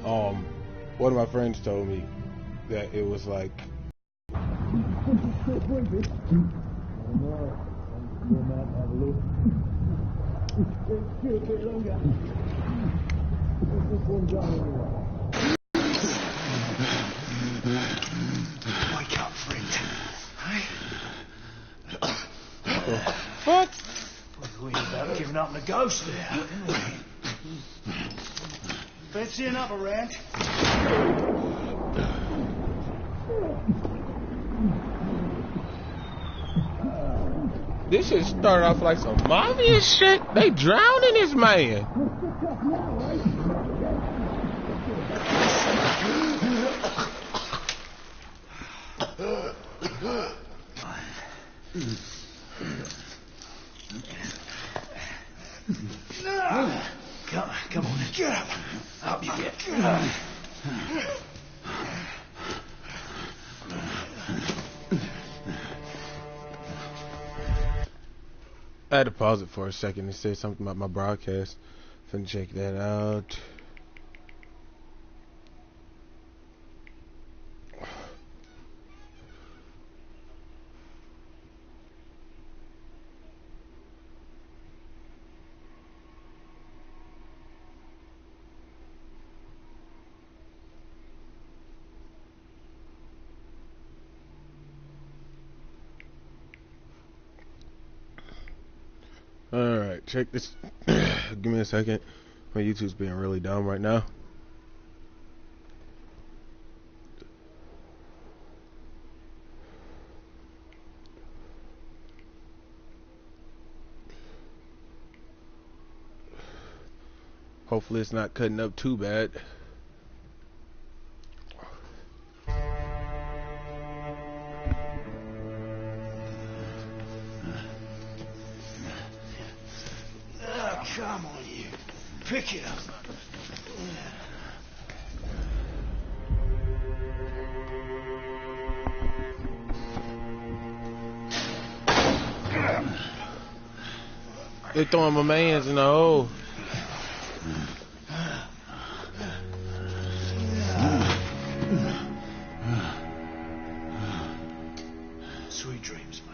One of my friends told me that it was like. Wake up, friend. Hey? What? We about giving up on a ghost there, didn't we? Fancy another rant? This shit started off like some mafia shit. They drowning this man. Come on, get up. Up you get. I had to pause it for a second to say something about my broadcast. Finna check that out. Alright, check this. Give me a second. My YouTube's being really dumb right now. Hopefully it's not cutting up too bad. Come on, you. Pick it up. They throwing my mans in the hole. Sweet dreams, mate.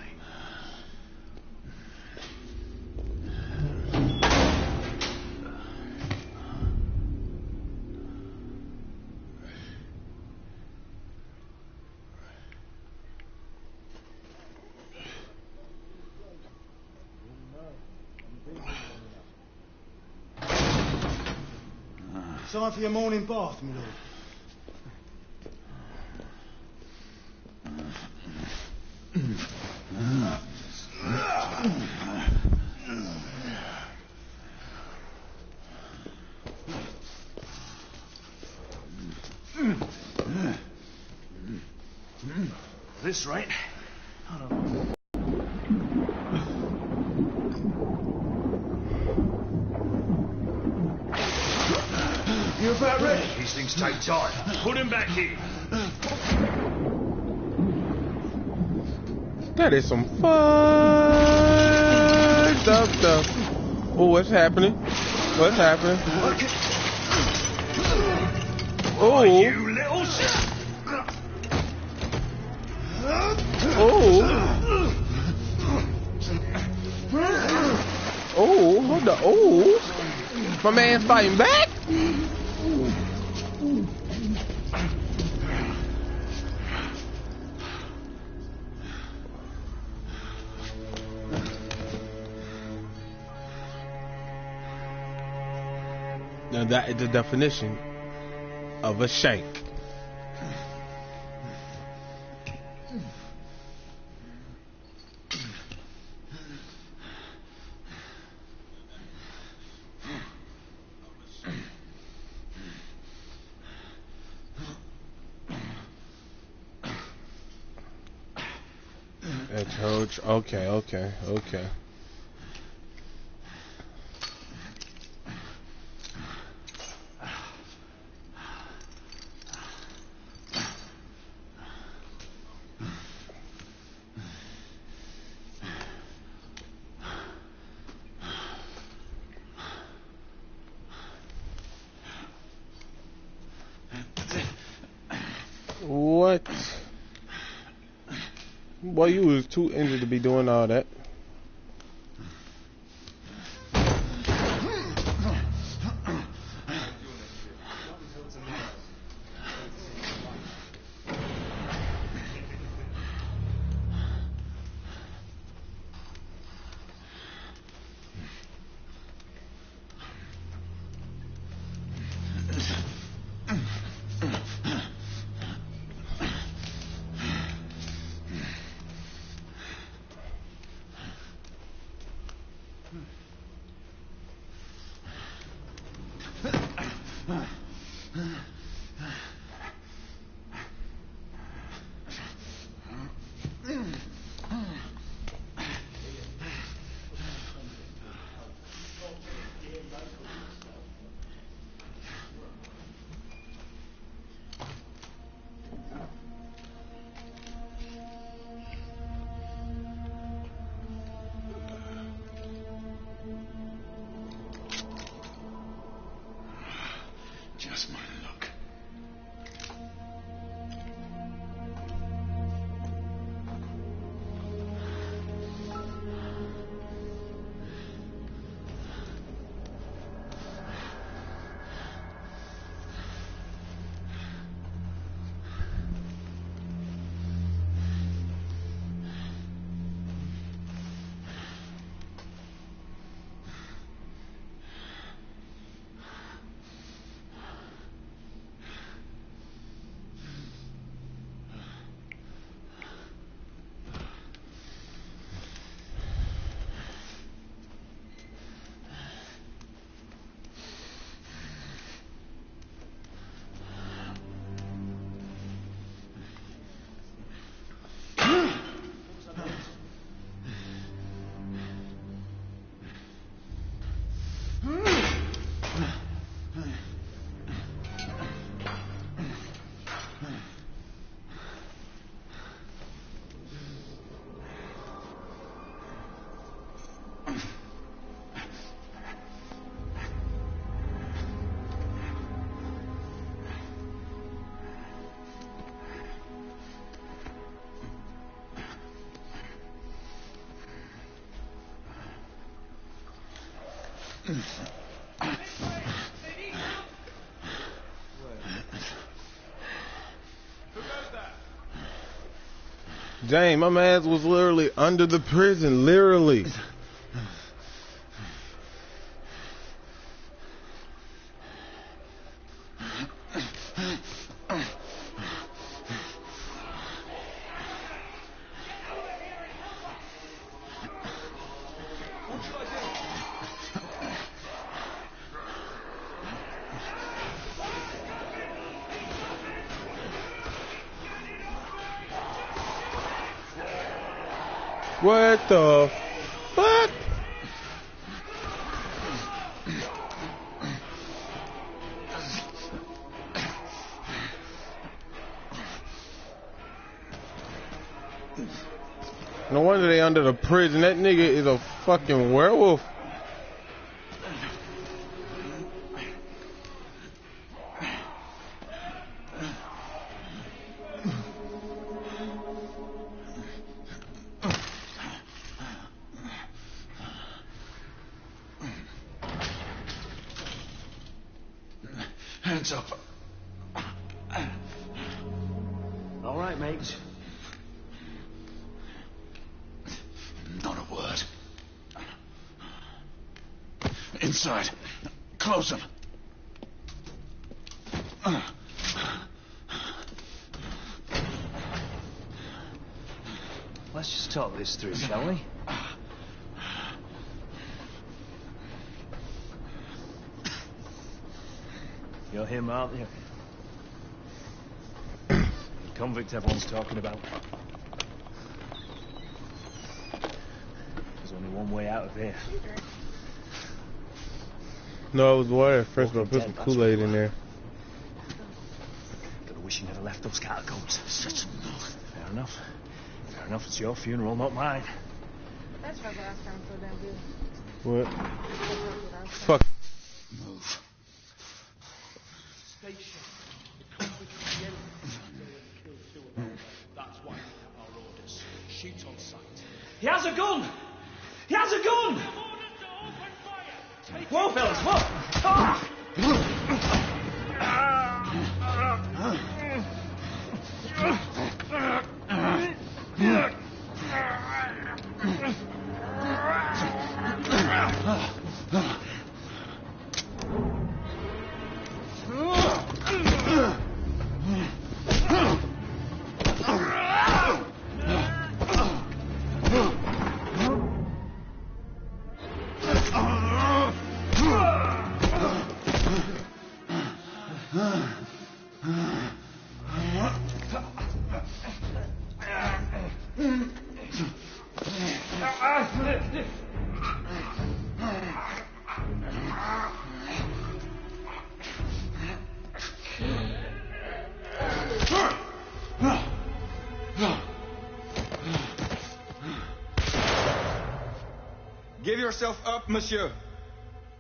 Time for your morning bath, my lord. At this rate, I don't know. You about ready? These things take time. Put him back in. That is some fucked up stuff. Oh, what's happening? What's happening? Oh, you little shit. oh, oh, hold on. Oh, my man's fighting back. Now that is the definition of a shank. Okay, okay, okay. What? Boy, you was too injured to be doing all that. Just my luck. Dang, my man was literally under the prison, literally. What the fuck? No wonder they under the prison. That nigga is a fucking werewolf. Hands up. All right, mate. Not a word. Inside. Close them. Let's just talk this through, shall we? You're him, aren't you? The convict everyone's talking about. There's only one way out of here. No, it was water at first, but I put some Kool-Aid in there. Gotta wish you never left those catacombs. Such a mouth. Fair enough. Fair enough, it's your funeral, not mine. That's why the last time so damn good. What? Fuck. Move. Station. The convict at the end. Shoot on sight. He has a gun! He has a gun! Whoa, fellas, whoa! Ah! Give yourself up, monsieur.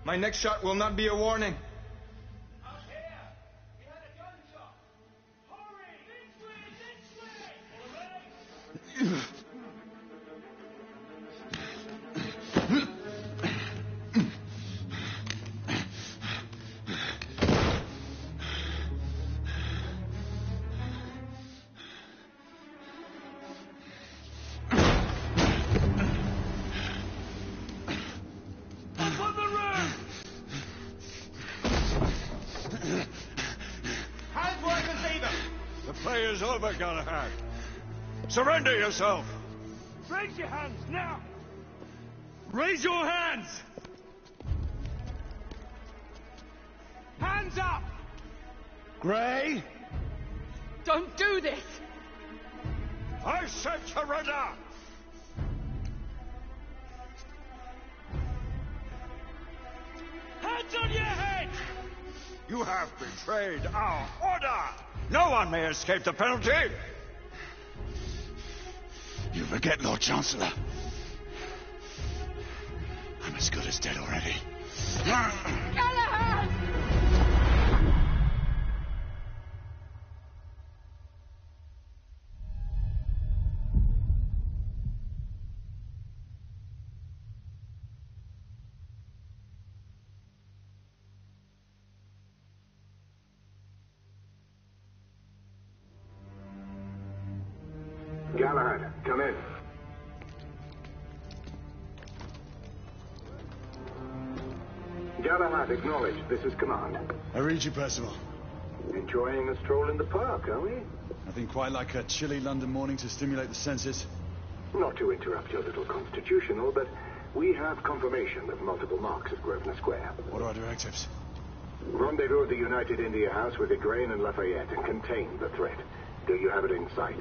My next shot will not be a warning. Out here! We had a gunshot! Hurry! This way! The play is over, Galahad. Surrender yourself. Raise your hands, now! Raise your hands! Hands up! Gray, Don't do this! I said surrender. Hands on your head! You have betrayed our order. No one may escape the penalty. You forget, Lord Chancellor. I'm as good as dead already. Galahad! Galahad, come in. Galahad, acknowledge. This is command. I read you, Percival. Enjoying a stroll in the park, are we? Nothing quite like a chilly London morning to stimulate the senses. Not to interrupt your little constitutional, but we have confirmation of multiple marks at Grosvenor Square. What are our directives? Rendezvous at the United India House with Igraine and Lafayette and contain the threat. Do you have it in sight?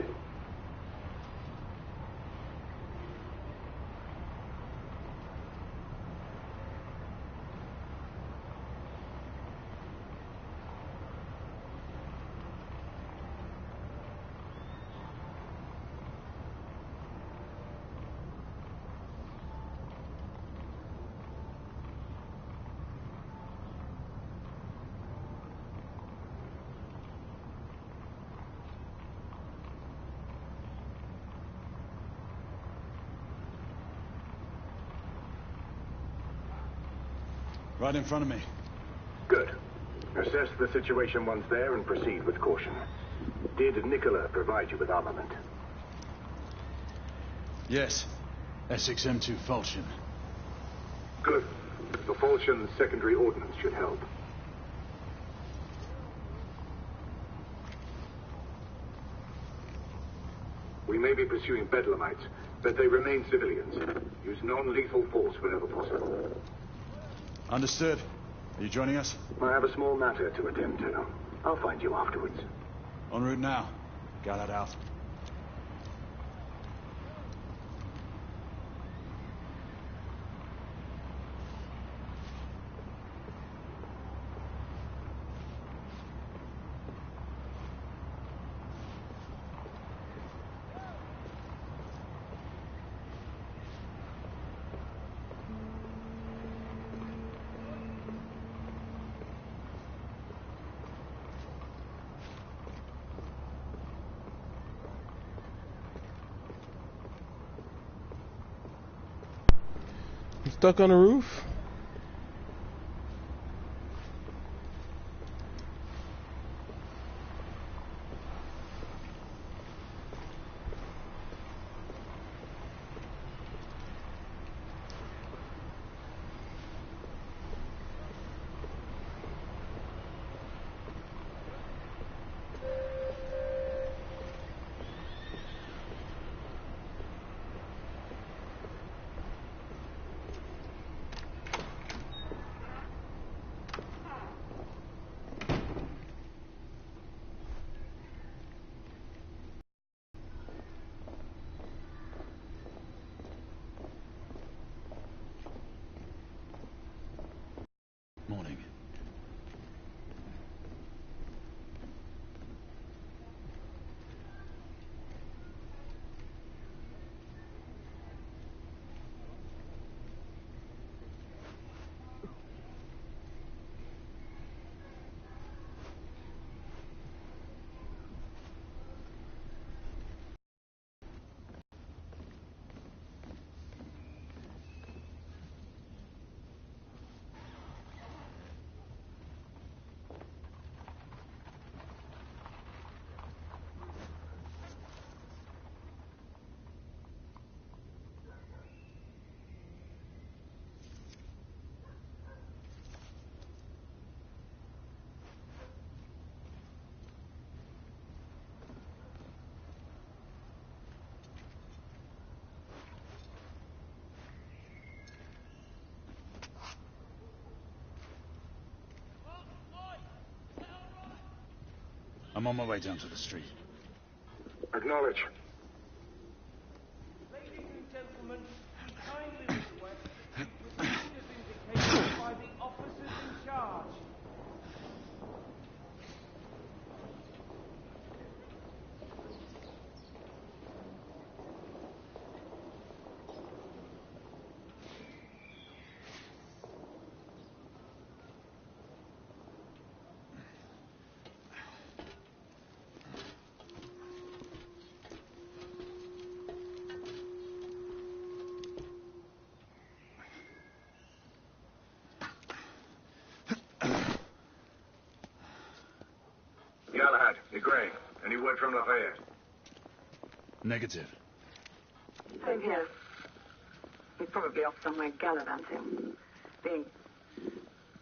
Right in front of me. Good. Assess the situation once there and proceed with caution. Did Nicola provide you with armament? Yes. Essex M2 Falchion. Good. The Falchion's secondary ordnance should help. We may be pursuing Bedlamites, but they remain civilians. Use non-lethal force whenever possible. Understood. Are you joining us? I have a small matter to attend to. I'll find you afterwards. En route now. Galahad out. stuck on the roof? Morning. I'm on my way down to the street. Acknowledge. Ladies and gentlemen, we kindly request that you proceed as indicated by the officers in charge. Galahad, you're Gray. Any word from Lafayette? Negative. Same here. He's probably off somewhere gallivanting. Being,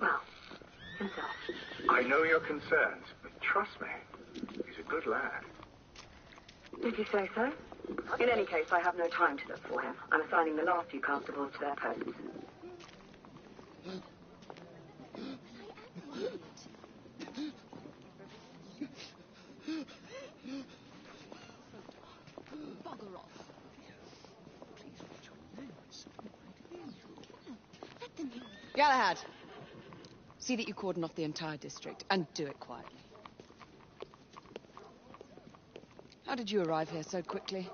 well, himself. I know your concerns, but trust me, he's a good lad. Did you say so? In any case, I have no time to look for him. I'm assigning the last few constables to their posts. Bugger off. Galahad, see that you cordon off the entire district, and do it quietly. How did you arrive here so quickly?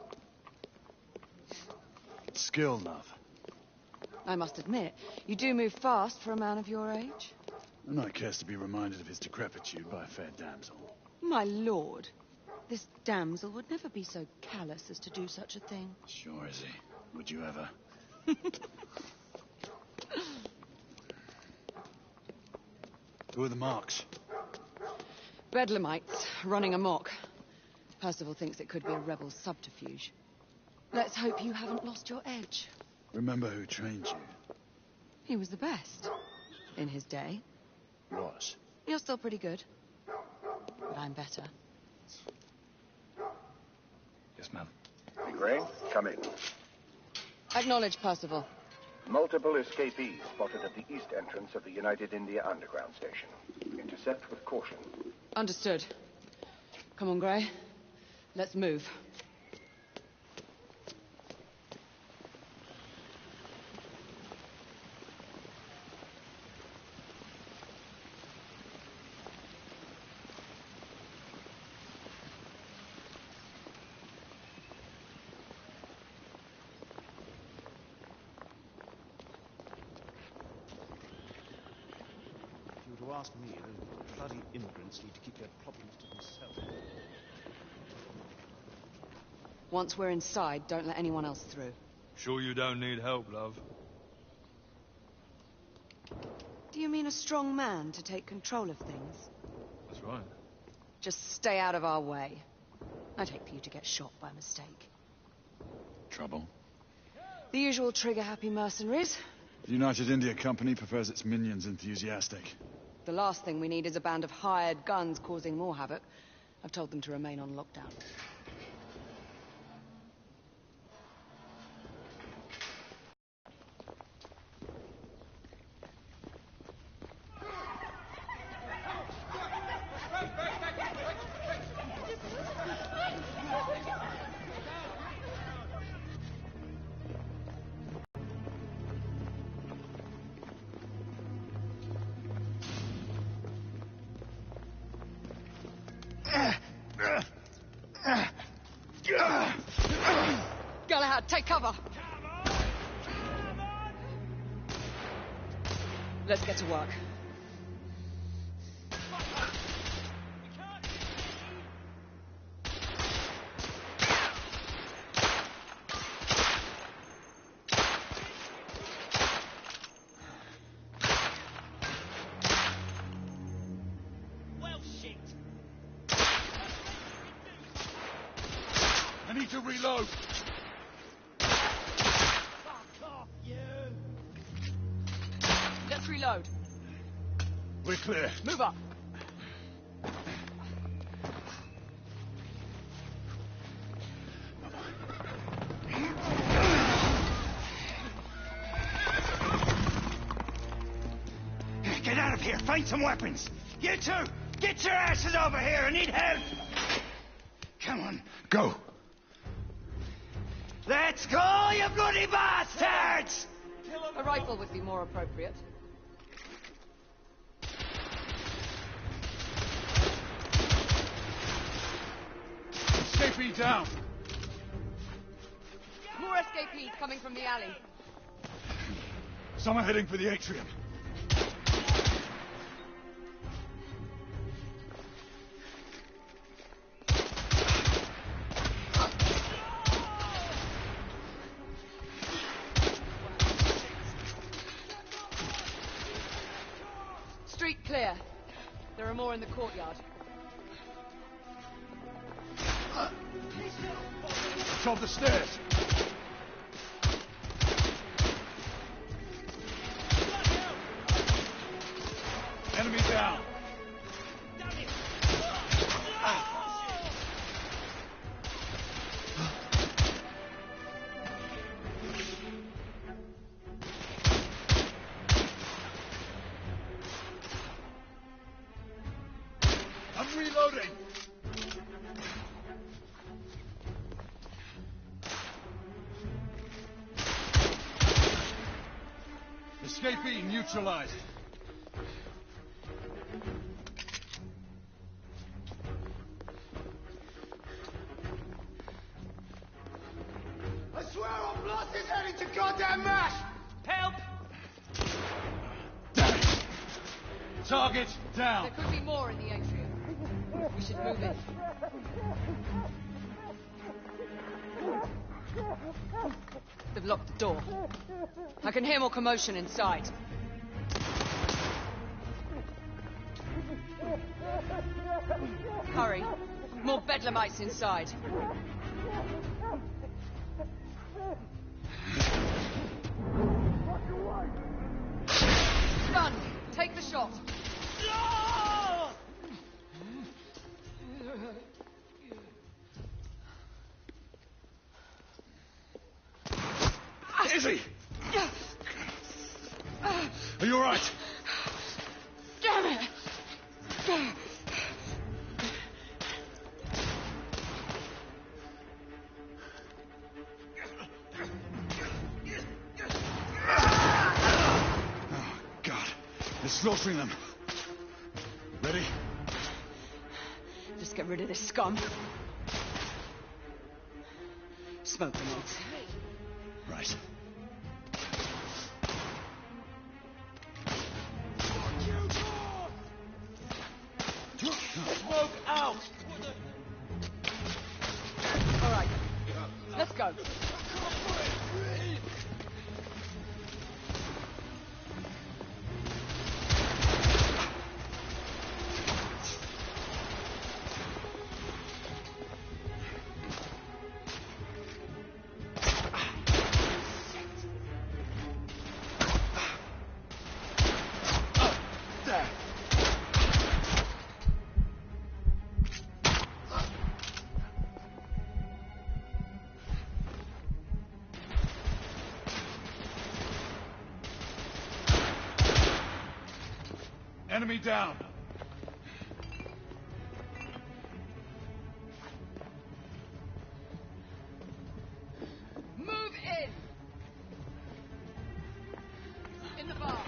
Skill, love. I must admit, you do move fast for a man of your age. And I cares to be reminded of his decrepitude by a fair damsel. My lord, this damsel would never be so callous as to do such a thing. Sure is he. Would you ever? Who are the marks? Bedlamites, running amok. Percival thinks it could be a rebel subterfuge. Let's hope you haven't lost your edge. Remember who trained you? He was the best. In his day. Was. You're still pretty good. But I'm better. Yes, ma'am. Gray, come in. Acknowledge, Percival. Multiple escapees spotted at the east entrance of the United India Underground Station. Intercept with caution. Understood. Come on, Gray. Let's move. If you were to ask me, those bloody immigrants need to keep their problems to themselves. Once we're inside, don't let anyone else through. Sure you don't need help, love? been a strong man to take control of things. That's right. Just stay out of our way. I'd hate for you to get shot by mistake. Trouble? The usual trigger-happy mercenaries. The United India Company prefers its minions enthusiastic. The last thing we need is a band of hired guns causing more havoc. I've told them to remain on lockdown. Galahad, take cover! Let's get to work. Well, shit. I need to reload! Let's reload. We're clear. Move up. Get out of here! Find some weapons! You two! Get your asses over here! I need help! Come on. Go! Let's go, you bloody bastards! A rifle would be more appropriate. Escapee down! More escapees coming from the alley. Some are heading for the atrium. Street clear. There are more in the courtyard. Top the stairs! Enemy down! I'm reloading! Escapee neutralized. I swear I'll blast his head into goddamn mash! Help! Damn it! Target down! There could be more in the atrium. We should move in. They've locked the door. I can hear more commotion inside. Hurry. More bedlamites inside. Gun! Take the shot. Izzy! Are you alright? Damn it! Oh, God. They're slaughtering them. Ready? Just get rid of this scum. Smoke grenades. Right. Smoke out! All right. Let's go. Enemy down. Move in! In the bar.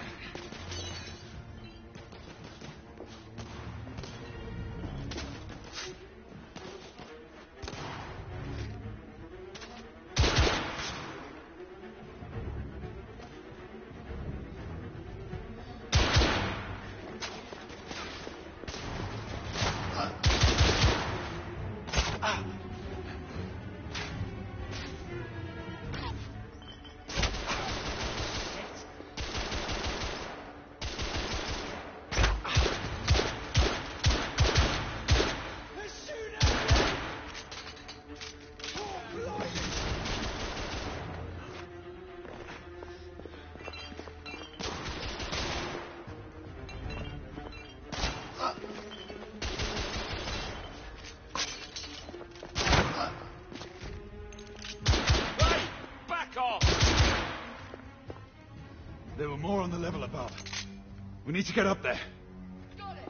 There were more on the level above. We need to get up there. Got it.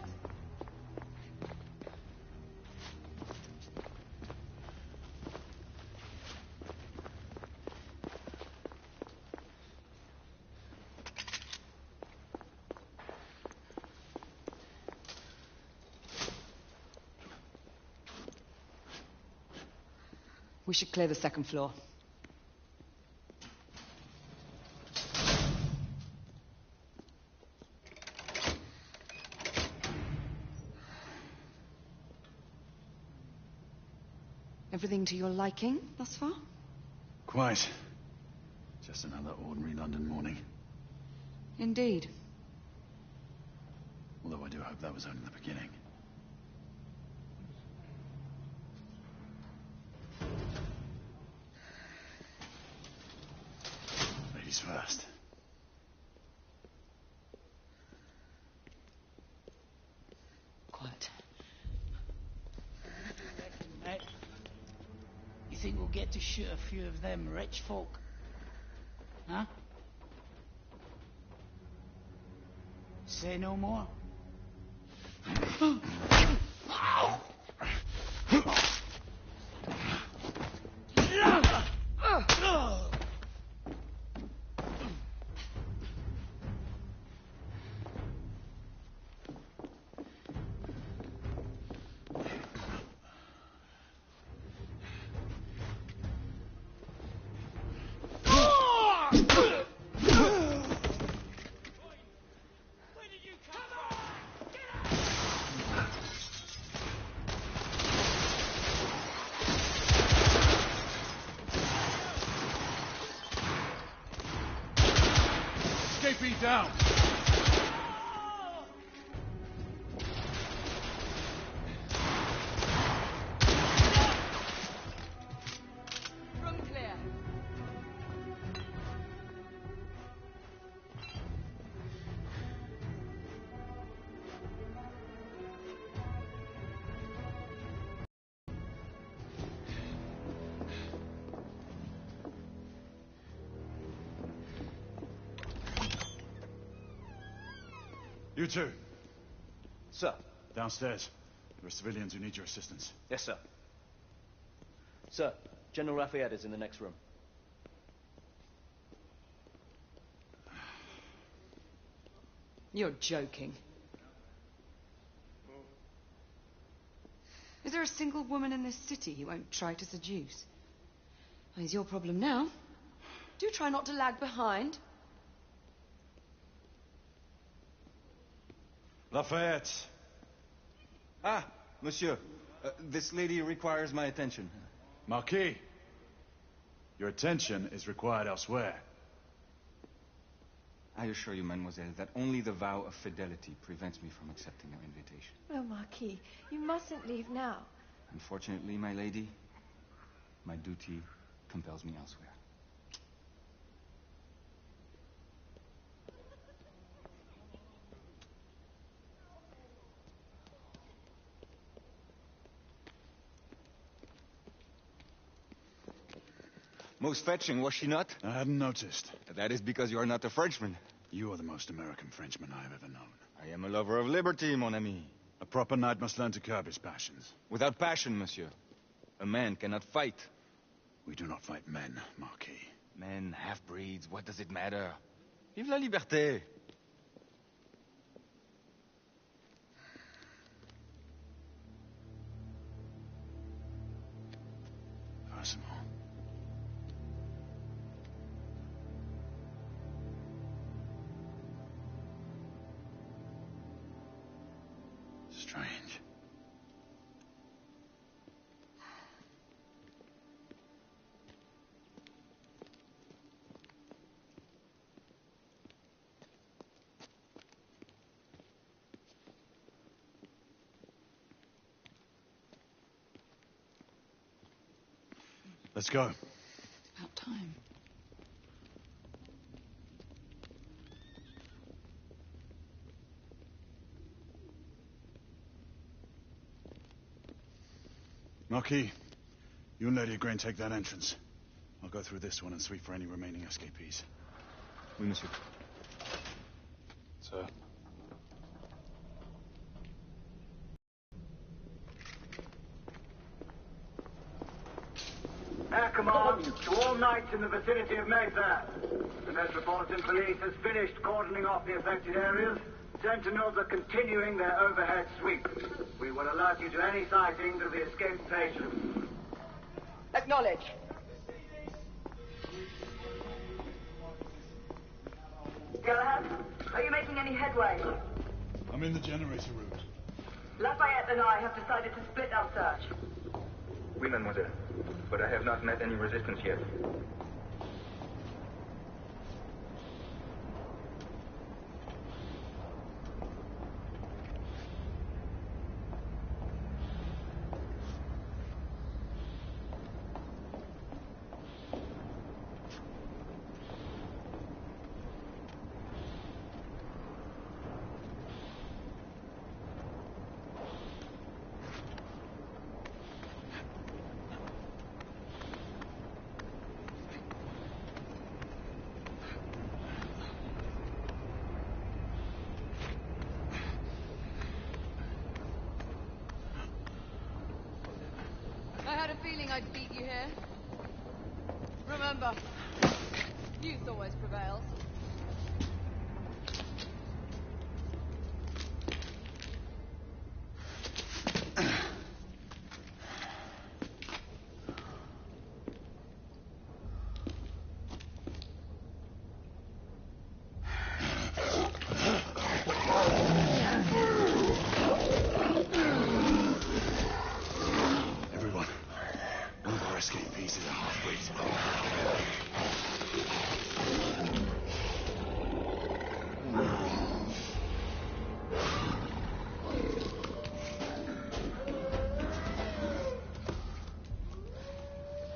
We should clear the second floor. Everything to your liking thus far? Quite. Just another ordinary London morning. Indeed. Although I do hope that was only the beginning. Ladies first. Quiet. Mate, you think we'll get to shoot a few of them rich folk? Huh? Say no more? Escapee down! Room clear. You two, Sir. downstairs. There are civilians who need your assistance. Yes, sir. Sir, General Lafayette is in the next room. You're joking. Is there a single woman in this city he won't try to seduce? Well, he's your problem now. Do try not to lag behind. Lafayette. Ah, monsieur. This lady requires my attention. Marquis, your attention is required elsewhere. I assure you, mademoiselle, that only the vow of fidelity prevents me from accepting your invitation. Oh, Marquis, you mustn't leave now. Unfortunately, my lady, my duty compels me elsewhere. Most fetching, was she not? I hadn't noticed. That is because you are not a Frenchman. You are the most American Frenchman I have ever known. I I am a lover of liberty, mon ami. A proper knight must learn to curb his passions. Without passion, monsieur, a man cannot fight. We do not fight men, Marquis. Men, half-breeds, what does it matter? Vive la liberté! Personal. Strange. Let's go. About time. Marquis, you and Lady Grain take that entrance. I'll go through this one and sweep for any remaining escapees. Oui, monsieur. Sir. Air command to all knights in the vicinity of Mayfair. The Metropolitan Police has finished cordoning off the affected areas. Sentinels are continuing their overhead sweep. We will alert you to any sightings of the escaped patients. Acknowledge. Galahad, are you making any headway? I'm in the generator room. Lafayette and I have decided to split our search. Oui, mademoiselle. But I have not met any resistance yet. I had a feeling I'd beat you here. Remember, youth always prevails. Everyone, one of our escapees is a half-breed.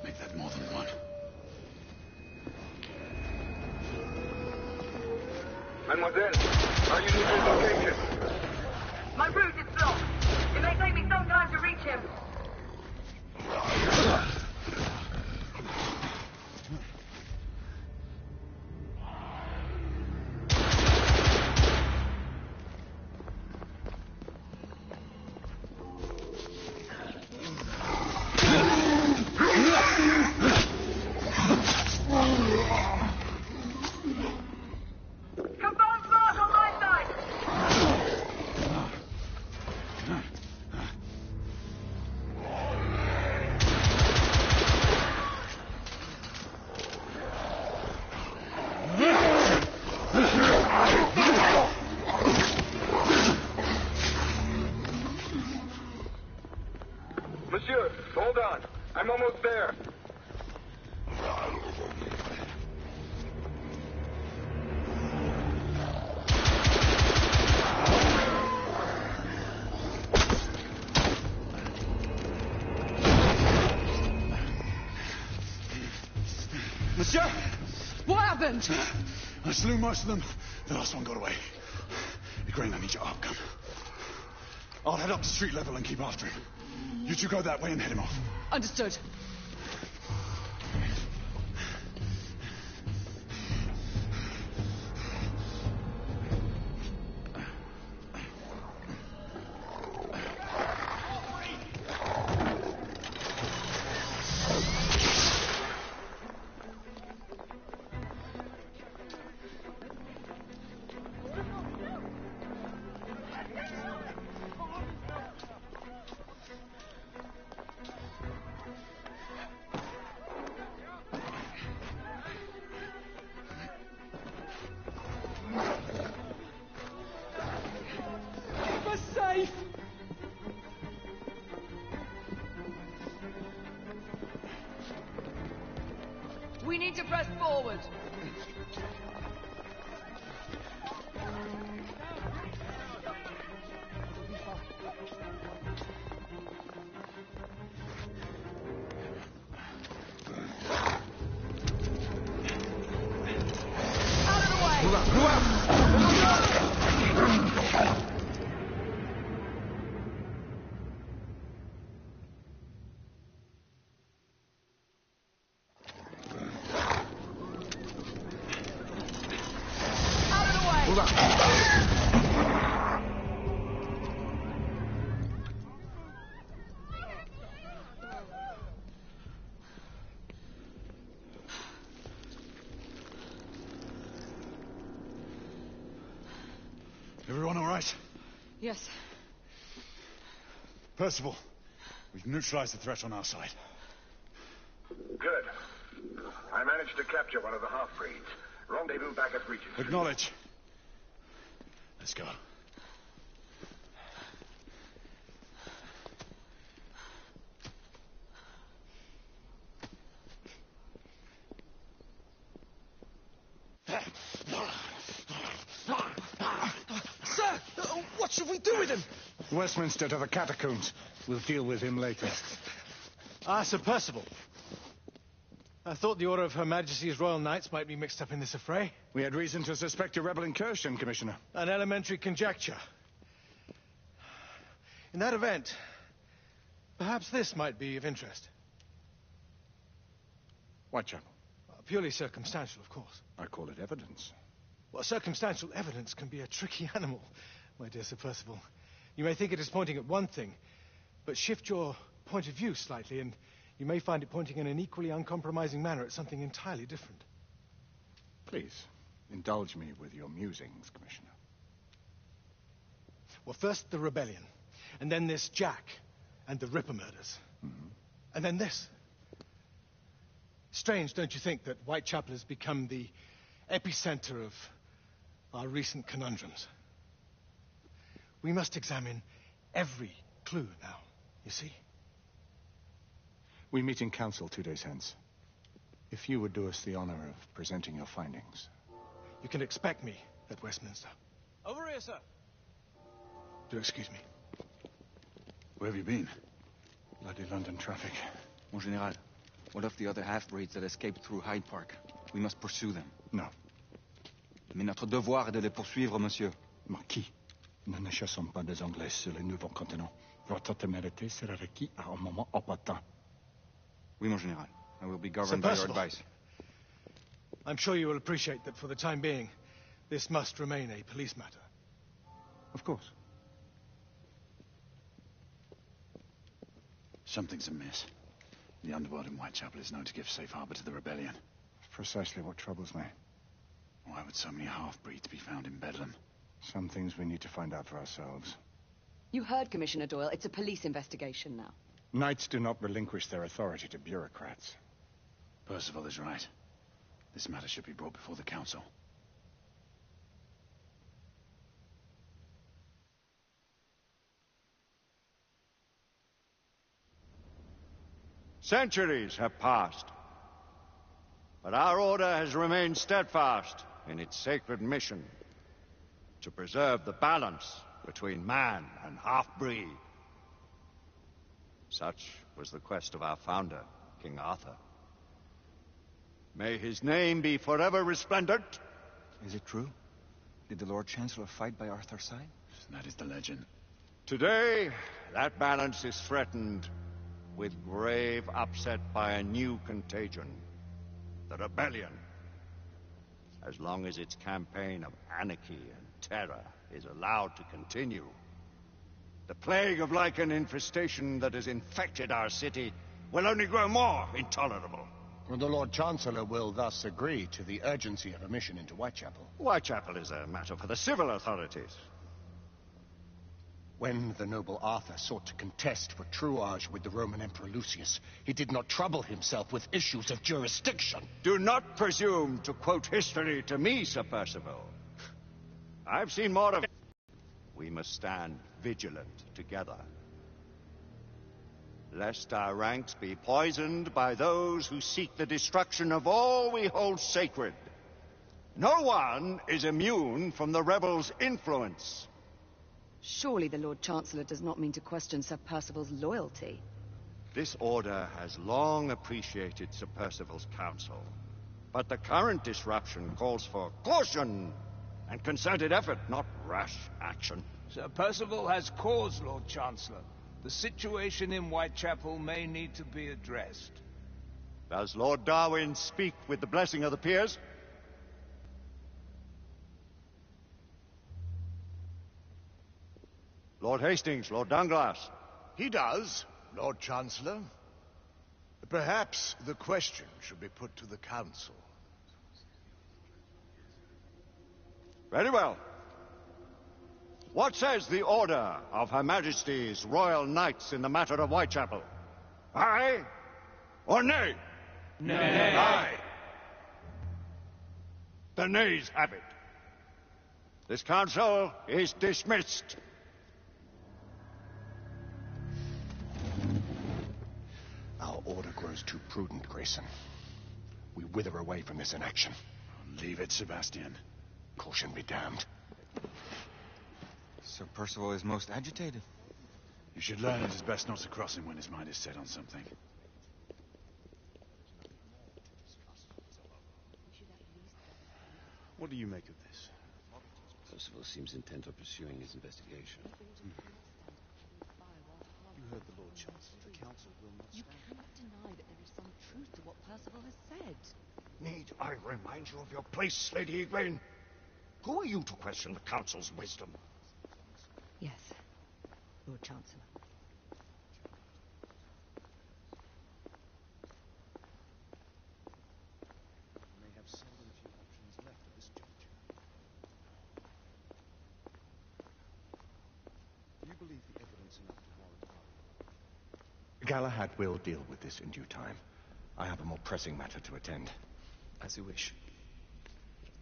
Make that more than one. Mademoiselle, are you near his location? My route is blocked. It may take me some time to reach him. Confirmed mark on my side. Monsieur, hold on. I'm almost there. Monsieur! What happened? I slew most of them. The last one got away. Grain, I need your arc gun. I'll head up to street level and keep after him. You two go that way and head him off. Understood. We need to press forward. Everyone all right? Yes. Percival, we've neutralized the threat on our side. Good. I managed to capture one of the half-breeds. Rendezvous back at Regent. Acknowledge. Let's go. Sir! What should we do with him? Westminster to the catacombs. We'll deal with him later. Ah, Sir Percival. I thought the Order of Her Majesty's Royal Knights might be mixed up in this affray. We had reason to suspect a rebel incursion, Commissioner. An elementary conjecture. In that event, perhaps this might be of interest. Whitechapel? Purely circumstantial, of course. I call it evidence. Well, circumstantial evidence can be a tricky animal, my dear Sir Percival. You may think it is pointing at one thing, but shift your point of view slightly, and you may find it pointing in an equally uncompromising manner at something entirely different. Please, indulge me with your musings, Commissioner. Well, first the rebellion, and then this Jack and the Ripper murders. Mm-hmm. And then this. Strange, don't you think, that Whitechapel has become the epicenter of our recent conundrums? We must examine every clue now, you see? We meet in council 2 days hence. If you would do us the honor of presenting your findings. You can expect me at Westminster. Over here, sir. Do excuse me. Where have you been? Bloody London traffic. Mon Général, what of the other half-breeds that escaped through Hyde Park? We must pursue them. No. Mais notre devoir est de les poursuivre, monsieur. Marquis, nous ne chassons pas des Anglais sur le nouveau continent. Votre témérité sera requis à un moment opportun. Oui, mon Général. I will be governed by your advice. I'm sure you will appreciate that for the time being, this must remain a police matter. Of course. Something's amiss. The underworld in Whitechapel is known to give safe harbor to the rebellion. Precisely what troubles me. Why would so many half-breeds be found in Bedlam? Some things we need to find out for ourselves. You heard, Commissioner Doyle. It's a police investigation now. Knights do not relinquish their authority to bureaucrats. Percival is right. This matter should be brought before the council. Centuries have passed, but our order has remained steadfast in its sacred mission to preserve the balance between man and half-breed. Such was the quest of our founder, King Arthur. May his name be forever resplendent. Is it true? Did the Lord Chancellor fight by Arthur's side? That is the legend. Today, that balance is threatened with grave upset by a new contagion, the rebellion. As long as its campaign of anarchy and terror is allowed to continue, the plague of lichen infestation that has infected our city will only grow more intolerable. Well, the Lord Chancellor will thus agree to the urgency of a mission into Whitechapel. Whitechapel is a matter for the civil authorities. When the noble Arthur sought to contest for truage with the Roman Emperor Lucius, he did not trouble himself with issues of jurisdiction. Do not presume to quote history to me, Sir Percival. I've seen more of it. We must stand vigilant together. lest our ranks be poisoned by those who seek the destruction of all we hold sacred. No one is immune from the rebels' influence. Surely the Lord Chancellor does not mean to question Sir Percival's loyalty. This order has long appreciated Sir Percival's counsel, but the current disruption calls for caution and concerted effort, not rash action. Sir Percival has cause, Lord Chancellor. The situation in Whitechapel may need to be addressed. Does Lord Darwin speak with the blessing of the peers? Lord Hastings, Lord Dunglass. He does, Lord Chancellor. Perhaps the question should be put to the Council. Very well. What says the order of Her Majesty's Royal Knights in the matter of Whitechapel? Aye or nay? Nay. Aye. The nays have it. This council is dismissed. Our order grows too prudent, Grayson. We wither away from this inaction. Leave it, Sebastian. Caution be damned. Sir Percival is most agitated. You should learn it is best not to cross him when his mind is set on something. What do you make of this? Percival seems intent on pursuing his investigation. You heard the Lord Chancellor. The Council will not stand. You cannot deny that there is some truth to what Percival has said. Need I remind you of your place, Lady Egwene? Who are you to question the Council's wisdom? Yes, Lord Chancellor. You may have seldom few options left at this juncture. Do you believe the evidence enough to warrant arrest? Galahad will deal with this in due time. I have a more pressing matter to attend. As you wish.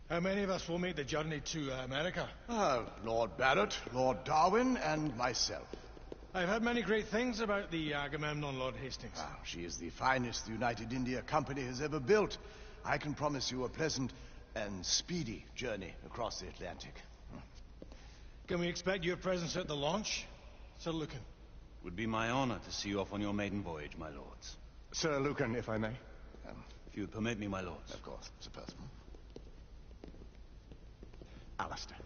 How many of us will make the journey to America? Lord Barrett, Lord Darwin, and myself. I've heard many great things about the Agamemnon, Lord Hastings. She is the finest the United India Company has ever built. I can promise you a pleasant and speedy journey across the Atlantic. Can we expect your presence at the launch, Sir Lucan? Would be my honor to see you off on your maiden voyage, my lords. Sir Lucan, if I may. If you would permit me, my lords. Of course, Sir Percival. Alistair,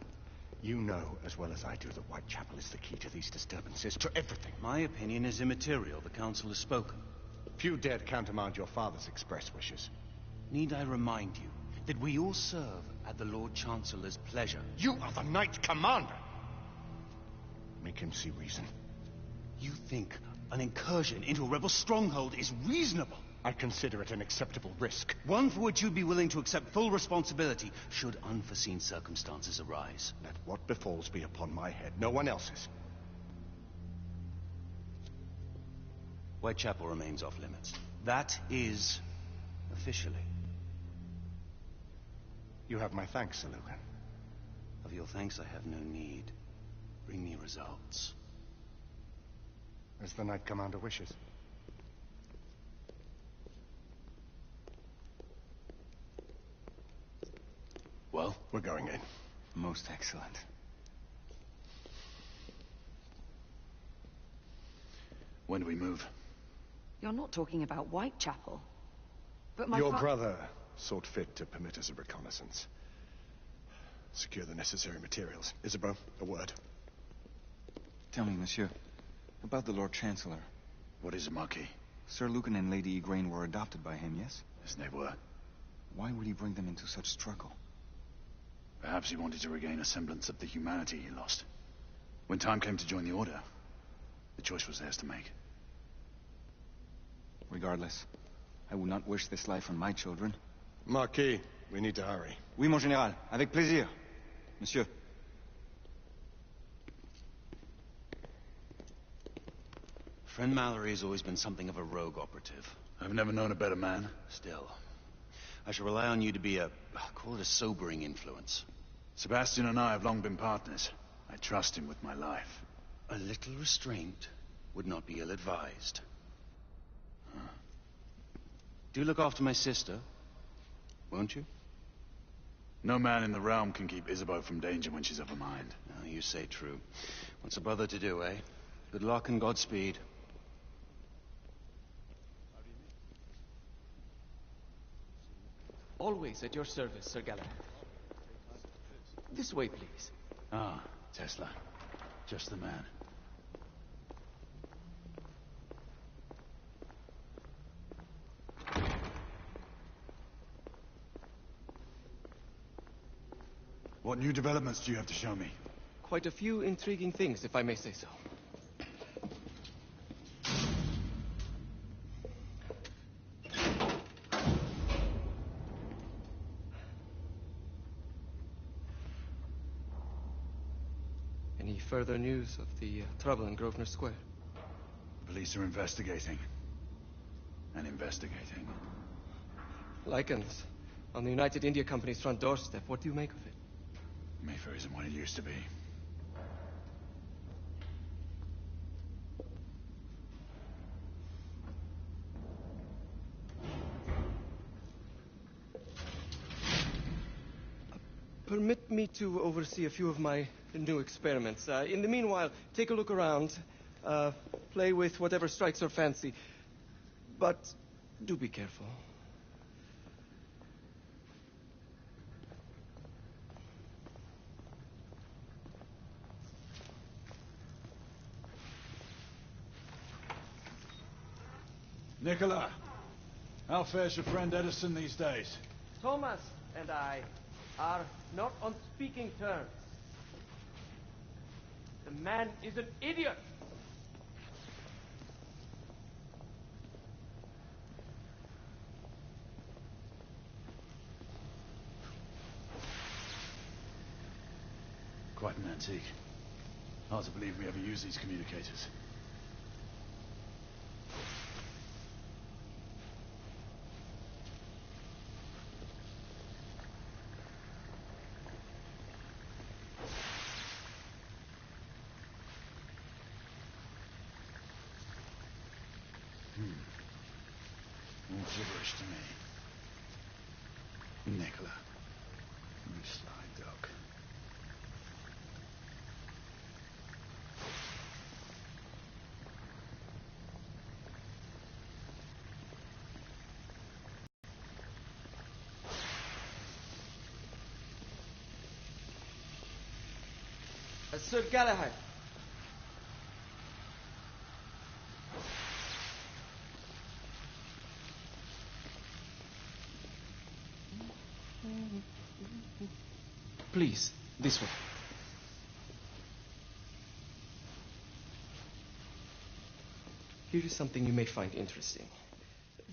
you know as well as I do that Whitechapel is the key to these disturbances, to everything. My opinion is immaterial. The Council has spoken. Few dared countermand your father's express wishes. Need I remind you that we all serve at the Lord Chancellor's pleasure? You are the Knight Commander! Make him see reason. You think an incursion into a rebel stronghold is reasonable? I consider it an acceptable risk. One for which you'd be willing to accept full responsibility should unforeseen circumstances arise. Let what befalls be upon my head, no one else's. Whitechapel remains off limits. That is officially. You have my thanks, Sir Lucan. Of your thanks I have no need. Bring me results. As the Knight Commander wishes. Well, we're going in. Most excellent. When do we move? You're not talking about Whitechapel. But my Your brother sought fit to permit us a reconnaissance. Secure the necessary materials. Isabeau, a word. Tell me, monsieur, about the Lord Chancellor. What is it, Marquis? Sir Lucan and Lady Egwene were adopted by him, yes? Yes, they were. Why would he bring them into such struggle? Perhaps he wanted to regain a semblance of the humanity he lost. When time came to join the Order, the choice was theirs to make. Regardless, I would not wish this life on my children. Marquis, we need to hurry. Oui, mon général. Avec plaisir. Monsieur. Friend Mallory has always been something of a rogue operative. I've never known a better man. Still, I shall rely on you to be call it a sobering influence. Sebastian and I have long been partners. I trust him with my life. A little restraint would not be ill-advised. Do look after my sister, won't you? No man in the realm can keep Isabeau from danger when she's of a mind. Oh, you say true. What's a brother to do, eh? Good luck and Godspeed. Always at your service, Sir Galahad. This way, please. Ah, Tesla. Just the man. What new developments do you have to show me? Quite a few intriguing things, if I may say so. Any further news of the trouble in Grosvenor Square? The police are investigating. And investigating. Lycans, on the United India Company's front doorstep. What do you make of it? Mayfair isn't what it used to be. Permit me to oversee a few of my new experiments. In the meanwhile, take a look around. Play with whatever strikes your fancy. But do be careful. Nicola, how fares your friend Edison these days? Thomas and I are not on speaking terms. The man is an idiot. Quite an antique. Hard to believe we ever use these communicators. All gibberish to me. Nicola, you sly dog. Sir Galahad. Please, this way. Here is something you may find interesting.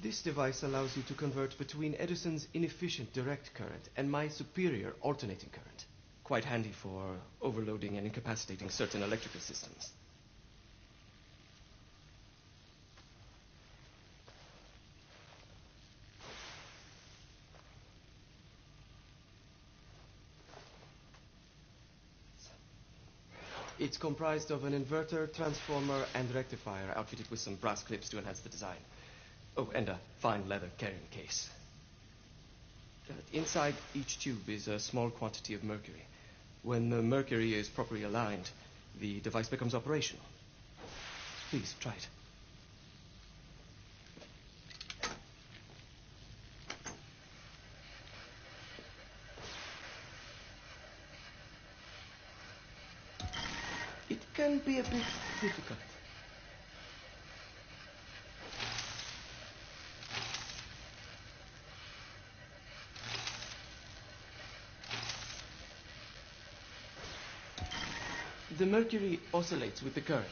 This device allows you to convert between Edison's inefficient direct current and my superior alternating current. Quite handy for overloading and incapacitating certain electrical systems. It's comprised of an inverter, transformer, and rectifier outfitted with some brass clips to enhance the design. Oh, and a fine leather carrying case. Inside each tube is a small quantity of mercury. When the mercury is properly aligned, the device becomes operational. Please, try it. It can be a bit difficult. The mercury oscillates with the current.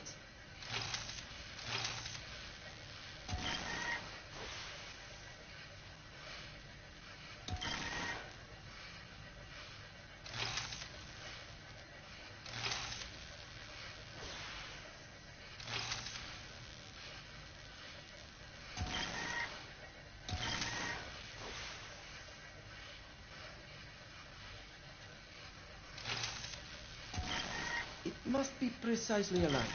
It must be precisely aligned.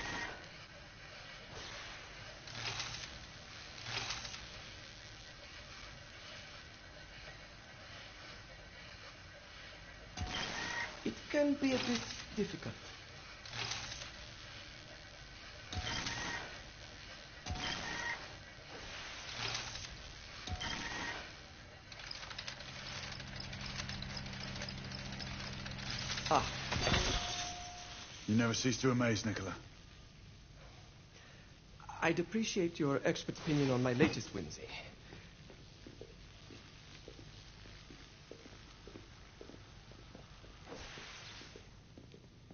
can be a bit difficult. Ah. You never cease to amaze, Nicola. I'd appreciate your expert opinion on my latest whimsy.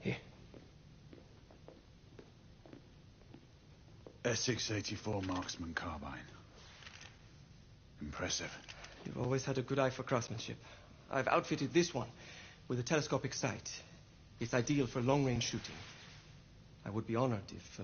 Here. Essex 84 marksman carbine. Impressive. You've always had a good eye for craftsmanship. I've outfitted this one with a telescopic sight. It's ideal for long-range shooting. I would be honored if